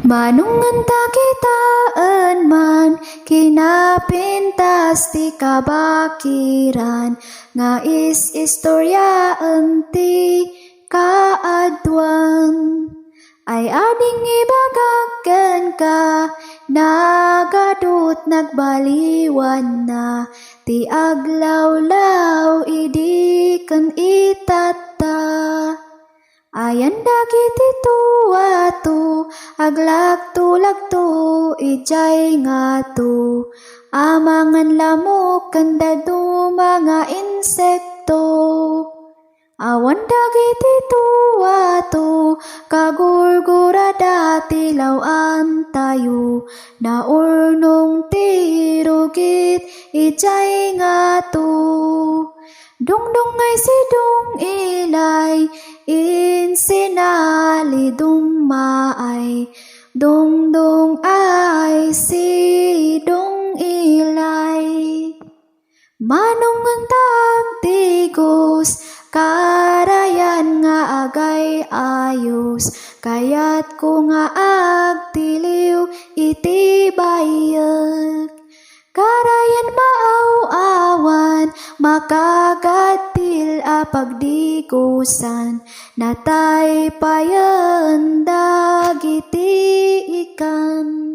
Manungan ta kitaan man, kinapintas ti kabakiran, nga istoryaan ti kaadwan. Ay ading ibagagan ka, nagadut nagbaliwan na, ti aglawlaw idi kan itata. Ayan dagiti tuwato, aglagto-lagto, ijay nga to. Amangan lamok kandado mga insekto. Awan dagiti tuwato, kagurgurada tilawan tayo. Naurnong tirugit, ijay nga to. Dungdung ay si dung ilay, insinali dung maay. Dungdung ay si dung ilay. Manungan tagtigos, karayan nga agay ayos. Kayat ko nga agtiliw iti bayag. Karayan maaw-awan, makagatil apagdikusan, natay payan dagiti ikan.